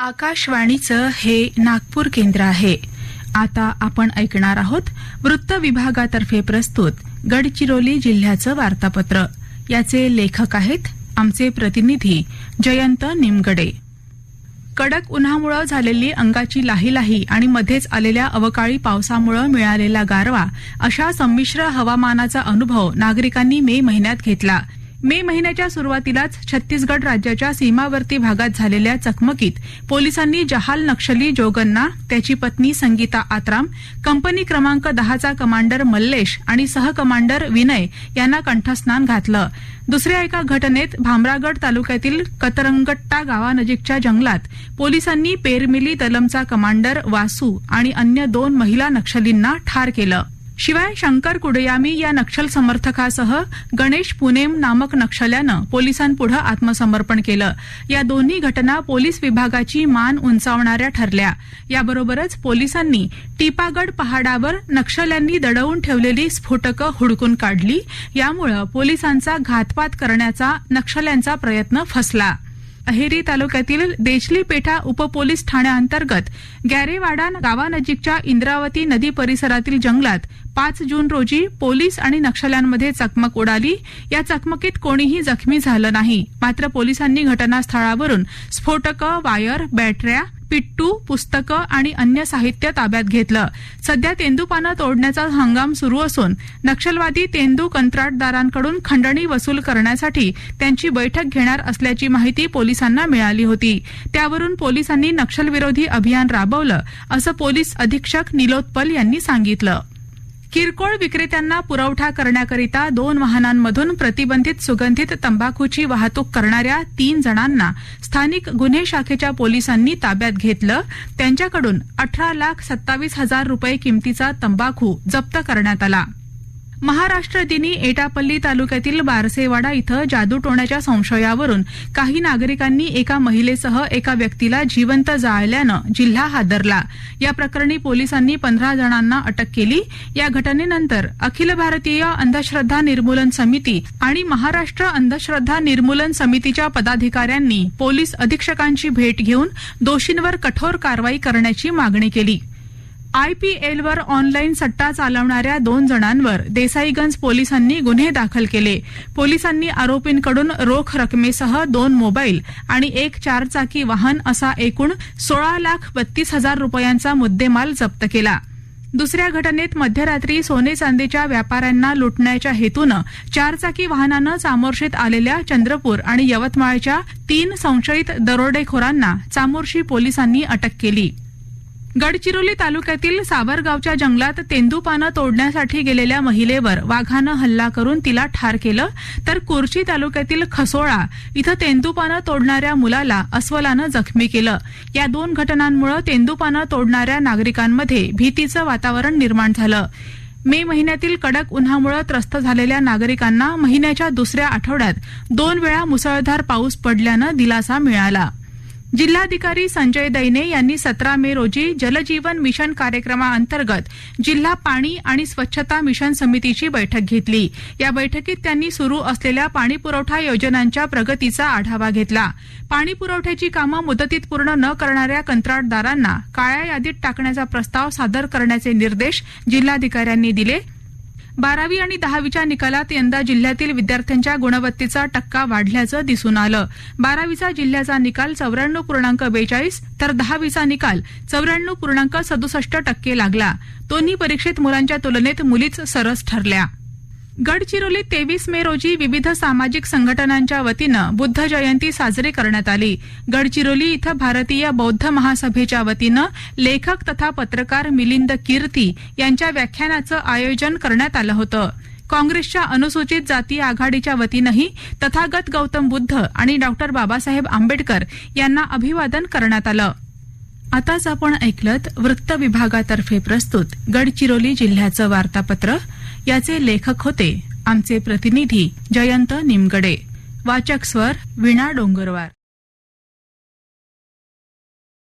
आकाशवाणीचं हे नागपूर केंद्र आहे. आता आपण ऐकणार आहोत वृत्त विभागातर्फे प्रस्तुत गडचिरोली जिल्ह्याचं वार्तापत्र. याचे लेखक आहेत आमचे प्रतिनिधी जयंत निमगडे. कडक उन्हामुळे झालेली अंगाची लाहीलाही आणि मध्येच आलेल्या अवकाळी पावसामुळे मिळालेला गारवा अशा संमिश्र हवामानाचा अनुभव नागरिकांनी मे महिन्यात घेतला. मे महिन्याच्या सुरुवातीलाच छत्तीसगड राज्याच्या सीमावर्ती भागात झालेल्या चकमकीत पोलिसांनी जहाल नक्षली जोगन्ना, त्याची पत्नी संगीता आत्राम, कंपनी क्रमांक 10चा कमांडर मल्लेश आणि सहकमांडर विनय यांना कंठस्नान घातलं. दुसऱ्या एका घटनेत भामरागड तालुक्यातील कतरंगट्टा गावानजीकच्या जंगलात पोलिसांनी पेरमिली दलमचा कमांडर वासू आणि अन्य 2 महिला नक्षलींना ठार केलं. शिवाय शंकर कुडयामी या नक्षल समर्थकासह गणेश पुनेम नामक नक्षल्यानं पोलिसांपुढे आत्मसमर्पण केलं. या दोन्ही घटना पोलीस विभागाची मान उंचावणाऱ्या ठरल्या. याबरोबरच पोलिसांनी टिपागड पहाडावर नक्षल्यांनी दडवून ठेवलेली स्फोटकं हुडकून काढली. यामुळे पोलिसांचा घातपात करण्याचा नक्षल्यांचा प्रयत्न फसला. अहेरी तालुक्यातील देचली पेठा उपपोलीस ठाण्याअंतर्गत गॅरेवाडा गावानजीकच्या इंद्रावती नदी परिसरातील जंगलात 5 जून रोजी पोलीस आणि नक्षल्यांमध्ये चकमक उडाली. या चकमकीत कोणीही जखमी झालं नाही. मात्र पोलिसांनी घटनास्थळावरून स्फोटकं, वायर, बॅटऱ्या, पिट्टू, पुस्तकं आणि अन्य साहित्य ताब्यात घेतलं. सध्या तेंदूपानं तोडण्याचा हंगाम सुरू असून नक्षलवादी तेंदू कंत्राटदारांकडून खंडणी वसूल करण्यासाठी त्यांची बैठक घेणार असल्याची माहिती पोलिसांना मिळाली होती. त्यावरून पोलिसांनी नक्षलविरोधी अभियान राबवलं, असं पोलीस अधीक्षक निलोत्पल यांनी सांगितलं. किरकोळ विक्रेत्यांना पुरवठा करण्याकरिता 2 वाहनांमधून प्रतिबंधित सुगंधित तंबाखूची वाहतूक करणाऱ्या 3 जणांना स्थानिक गुन्हे शाखेच्या पोलिसांनी ताब्यात घेतलं. त्यांच्याकडून 18,27,000 रुपये किमतीचा तंबाखू जप्त करण्यात आला. महाराष्ट्र दिनी एटापल्ली तालुक्यातील बारसेवाडा इथं जादूटोण्याच्या संशयावरून काही नागरिकांनी एका महिलेसह एका व्यक्तीला जिवंत जाळल्यानं जिल्हा हादरला. या प्रकरणी पोलिसांनी 15 जणांना अटक केली. या घटनेनंतर अखिल भारतीय अंधश्रद्धा निर्मूलन समिती आणि महाराष्ट्र अंधश्रद्धा निर्मूलन समितीच्या पदाधिकाऱ्यांनी पोलीस अधीक्षकांची भेट घेऊन दोषींवर कठोर कारवाई करण्याची मागणी केली. IPLवर ऑनलाईन सट्टा चालवणाऱ्या 2 जणांवर देसाईगंज पोलिसांनी गुन्हे दाखल केले. पोलिसांनी आरोपींकडून रोख रकमेसह 2 मोबाईल आणि 1 4-चाकी वाहन असा एकूण 16,32,000 रुपयांचा मुद्देमाल जप्त केला. दुसऱ्या घटनेत मध्यरात्री सोने चांदीच्या व्यापाऱ्यांना लुटण्याच्या हेतूनं 4-चाकी वाहनानं चामोर्शीत आलेल्या चंद्रपूर आणि यवतमाळच्या 3 संशयित दरोडेखोरांना चामोर्शी पोलिसांनी अटक केली. गडचिरोली तालुक्यातील सावरगावच्या जंगलात तेंदूपानं तोडण्यासाठी गेलेल्या महिलेवर वाघानं हल्ला करून तिला ठार केलं, तर कुर्ची तालुक्यातील खसोळा इथं तेंदूपानं तोडणाऱ्या मुलाला अस्वलानं जखमी केलं. या 2 घटनांमुळे तेंदूपानं तोडणाऱ्या नागरिकांमध्ये भीतीचं वातावरण निर्माण झालं. मे महिन्यातील कडक उन्हामुळे त्रस्त झालेल्या नागरिकांना महिन्याच्या दुसऱ्या आठवड्यात 2 वेळा मुसळधार पाऊस पडल्यानं दिलासा मिळाला. जिल्हाधिकारी संजय दैने यांनी 17 मे रोजी जलजीवन मिशन कार्यक्रमाअंतर्गत जिल्हा पाणी आणि स्वच्छता मिशन समितीची बैठक घेतली. या बैठकीत त्यांनी सुरू असलेल्या पाणीपुरवठा योजनांच्या प्रगतीचा आढावा घेतला. पाणीपुरवठ्याची कामं मुदतीत पूर्ण न करणाऱ्या कंत्राटदारांना काळ्या यादीत टाकण्याचा प्रस्ताव सादर करण्याचे निर्देश जिल्हाधिकाऱ्यांनी दिले. 12वी आणि 10वीच्या निकालात यंदा जिल्ह्यातील विद्यार्थ्यांच्या गुणवत्तेचा टक्का वाढल्याचं दिसून आलं. 12वीचा जिल्ह्याचा निकाल 94.42 तर 10वीचा निकाल 94.67% लागला. दोन्ही परीक्षेत मुलांच्या तुलनेत मुलीच सरस ठरल्या. गडचिरोलीत 23 मे रोजी विविध सामाजिक संघटनांच्या वतीनं बुद्ध जयंती साजरी करण्यात आली. गडचिरोली इथं भारतीय बौद्ध महासभेच्या वतीनं लेखक तथा पत्रकार मिलिंद कीर्ती यांच्या व्याख्यानाचं आयोजन करण्यात आलं होतं. काँग्रेसच्या अनुसूचित जाती आघाडीच्या वतीनंही तथागत गौतम बुद्ध आणि डॉ. बाबासाहेब आंबेडकर यांना अभिवादन करण्यात आलं. आताच आपण ऐकलत वृत्त विभागातर्फे प्रस्तुत गडचिरोली जिल्ह्याचं वार्तापत्र. याचे लेखक होते आमचे प्रतिनिधी जयंत निमगडे. वाचक स्वर वीणा डोंगरवार.